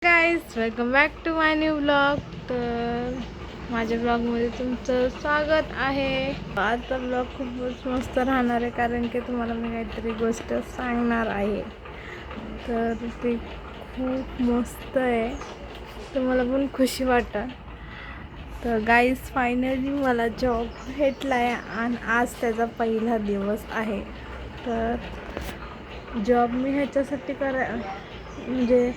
Guys welcome back to my new blog. तर माझ्या ब्लॉगमध्ये तुमचं स्वागत आहे. आजचा ब्लॉग खूपच मस्त राहणार आहे, कारण की तुम्हाला मी काहीतरी गोष्ट सांगणार आहे. तर ती खूप मस्त आहे, तर मला पण खुशी वाटतं. तर गाईज फायनली मला जॉब भेटला आहे आणि आज त्याचा पहिला दिवस आहे. तर जॉब मी ह्याच्यासाठी म्हणजे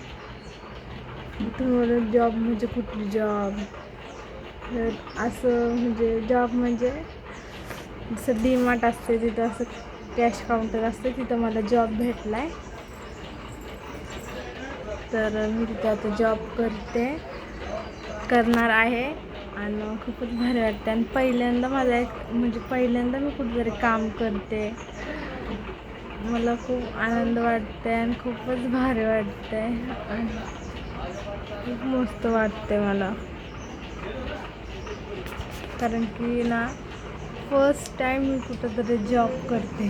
तुम्हाला जॉब म्हणजे कुठली जॉब, तर असं म्हणजे जॉब म्हणजे जसं डीमार्ट असते तिथं असं कॅश काउंटर असते, तिथं मला जॉब भेटला आहे. तर मी तिथे आता जॉब करणार आहे आणि खूपच भारी वाटते. आणि पहिल्यांदा पहिल्यांदा मी कुठेतरी काम करते. मला खूप आनंद वाटते आणि खूपच भारी वाटते आणि खूप मस्त वाटते मला, कारण की ना फर्स्ट टाईम मी कुठंतरी जॉब करते,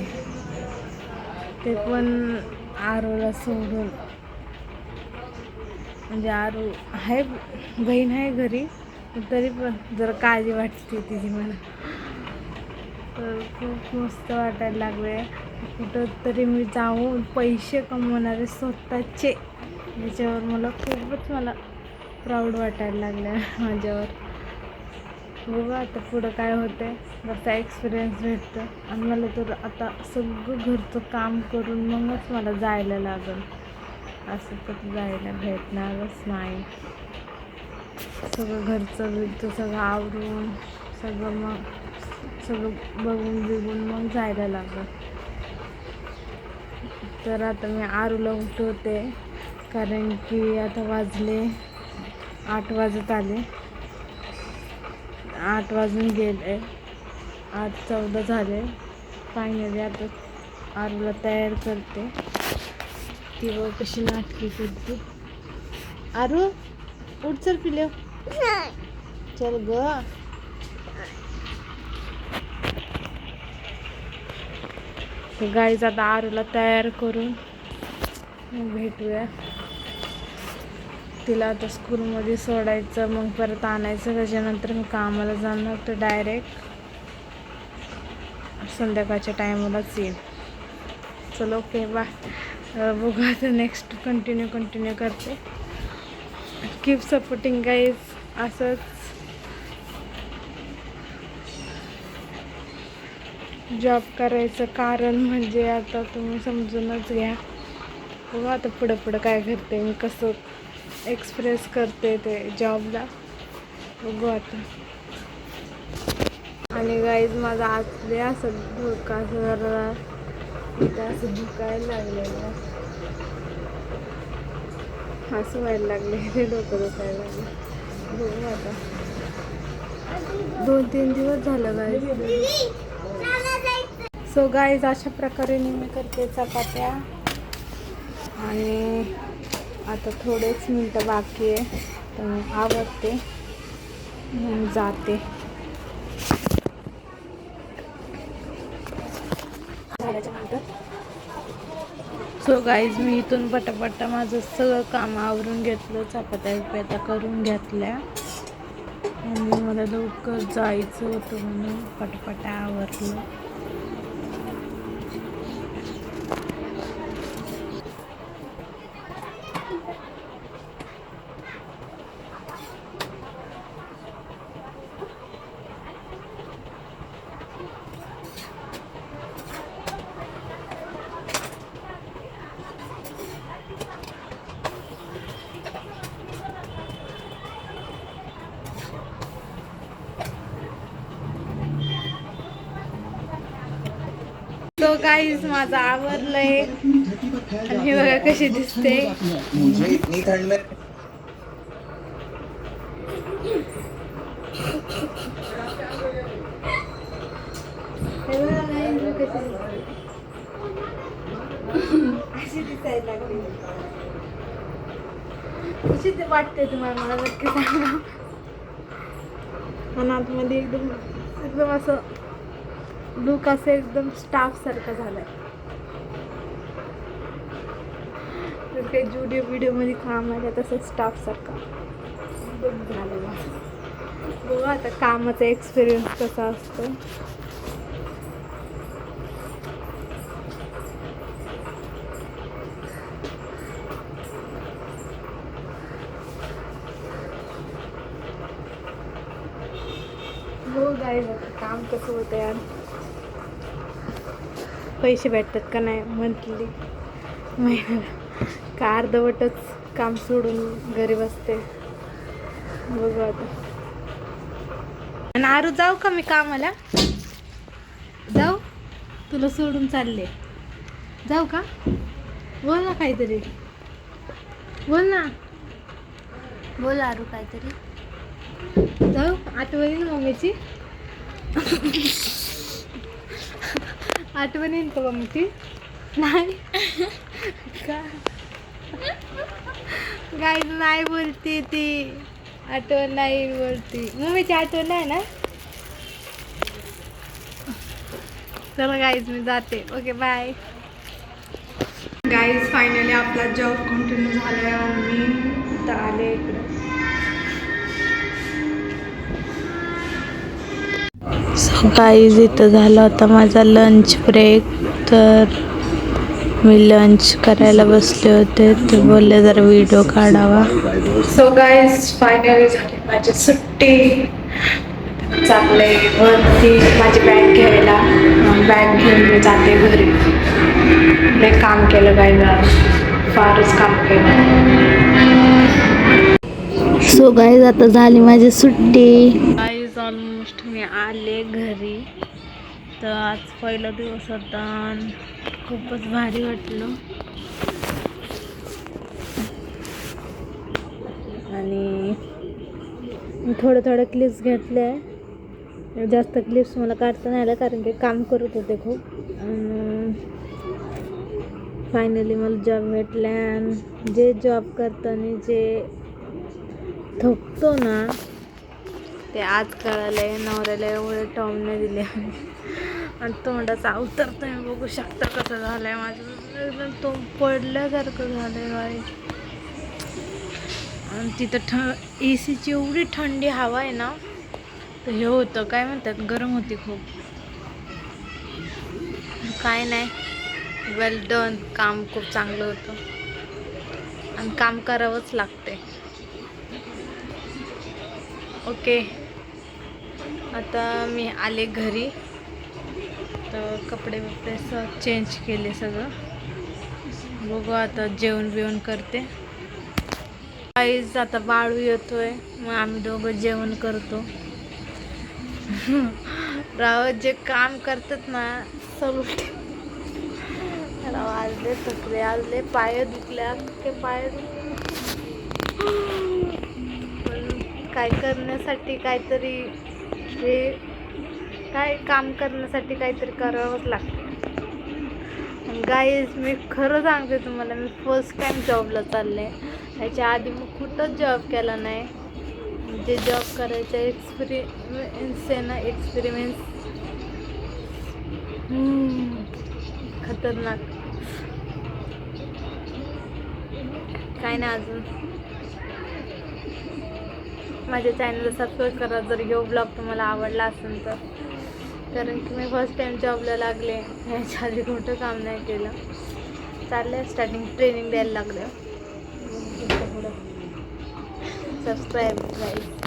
ते पण आरूला सोडून. म्हणजे आरू आहे, बहीण आहे घरी, तरी पण जरा काळजी वाटते तिची मला. तर खूप मस्त वाटायला लागले. कुठं तरी मी जाऊन पैसे कमवणारे स्वतःचे, याच्यावर मला प्राऊड वाटायला लागलं माझ्यावर. बघा आता पुढं काय होते, जसा एक्सपिरियन्स भेटतं. आणि मला तर आता सगळं घरचं काम करून मगच मला जायला लागेल, असं तर जायला भेटणारच नाही. सगळं घरचं सगळं आवरून सगळं बघून मग जायला लागलं. तर आता मी आरूला उठवते, कारण की आता वाजले 8 वाजत आले, 8 वाजून गेले, 8:14 झाले. फायनली आता आरूला तयार करते. ती बघ कशी नाटकी करते. आरू उठ, चल पिले, चल ग. गाईज आता आरूला तयार करून भेटूया. तिला आता स्कूलमध्ये सोडायचं, मग परत आणायचं. त्याच्यानंतर मी कामाला जाणार, तर डायरेक्ट संध्याकाळच्या टायमालाच येईल. चलो ओके बाय. बघू आता नेक्स्ट कंटिन्यू करते. Keep supporting guys. असंच जॉब करायचं कारण म्हणजे आता तुम्ही समजूनच घ्या. बघू आता पुढं काय करते मी, कसं एक्सप्रेस करते ते जॉबला, बघू आता. आणि गाईज माझा आतले असं डोका जरा असं दुखायला लागलेलं, असं व्हायला लागले, ते डोकं दुखायला लागले. बघू आता 2-3 दिवस झालं गाईज. सो गाईज अशा प्रकारे मी करते चपात्या. आणि आता थोडेच मिनटं बाकी आहे, तर मी आवरते मग जाते. सो गाईज मी इथून पटापटा माझं सगळं काम आवरून घेतलं, चपात्या करून घेतल्या. आणि मला लवकर जायचं होतं म्हणून पटापटा आवरलं. तो गाईज माझं आवरलंय, आणि हे बघा कशी दिसते. अशी दिसायला लागली. कशी वाटते तुम्हाला, मला नक्की सांगा. आणि आतमध्ये एकदम असं लुक असं एकदम स्टाफ सारखं झालंय. तर काही व्हिडिओमध्ये काम आहे तसं स्टाफसारखा झालं माझं. बघू आता कामाचा एक्सपिरियन्स कसा असतो. हो गाईज आता काम कसं होतं यार, पैसे भेटतात का नाही मंथली महिन्याला, का अर्धवटच काम सोडून घरी बसते. बघू आता. आणि आरू जाऊ का मी कामाला? जाऊ, तुला सोडून चालले. जाऊ का? बोल ना काहीतरी, बोल ना, बोल आरू काहीतरी. जाऊ, आठवण येईल मम्मीची. आठवण येईल का मम्मीची? नाही का गाईज नाही बोलते ती, आठवण नाही बोलती. मम्मीची आठवण आहे ना. चला गाईज मी जाते. Okay bye. गाईज फायनली आपला जॉब कंटिन्यू झाला आहे आणि मी आता आले इकडे. सो गाईज इथं झाला होता माझा लंच ब्रेक, तर मी लंच करायला बसले होते, ते बोलले जरा व्हिडिओ काढावा. सो गाईज फायनली झाली माझी सुट्टी. चालले वरती माझी बॅग घ्यायला. बॅग घेऊन मी जाते घरी. लय काम केलं गाईज, फारच काम केलं. सो गाईज आता झाली माझी सुट्टी. गाईज ऑलमोस्ट मी आले घरी. तर आज पहिला दिवस होता, खूपच भारी वाटलं. आणि मी थोडं क्लिप्स घेतले. जास्त क्लिप्स मला काढता नाही आलं कारण की काम करत होते खूप. फायनली मला जॉब भेटला. आणि जे जॉब करताना जे थकतो ना ते आज कळालंय. नवऱ्याला एवढे टॉमने दिले आणि तोंडाचा अवतार तुम्ही बघू शकता कसं झालंय माझं. एकदम तोंड पडल्यासारखं झालंय गाई. आणि तिथं AC ची एवढी थंडी हवा आहे ना, तर हे होतं काय म्हणतात, गरम होती खूप. काय नाही, वेल डन. काम खूप चांगलं होतं आणि काम करावंच लागते. ओके, आता मी आले घरी. तर कपडे चेंज केले सगळं. बघू आता जेवण बिवण करते. गाईज आता बाळू येतोय, मग आम्ही दोघं जेवण करतो. राव जे काम करतात ना सलूट. आजले थकले, आजले पाय दुखले, अख्खे पाय काय करण्यासाठी काहीतरी, हे काय काम करण्यासाठी काहीतरी करावंच लागतं. गाईज मी खरं सांगते तुम्हाला, मी फर्स्ट टाइम जॉबला चालले. ह्याच्या आधी मी कुठंच जॉब केला नाही. जे जॉब करायचा एक्सपिरियन्स आहे ना, एक्सपिरियन्स खतरनाक. काय नाही अजून. माझ्या चॅनलला सबस्क्राईब करा जर ह्यो ब्लॉग तुम्हाला आवडला असेल तर. कारण की मी फर्स्ट टाइम जॉबला लागले, ह्याच्या आधी कुठं काम नाही केलं. चाललंय स्टार्टिंग ट्रेनिंग द्यायला लागलं. Subscribe guys.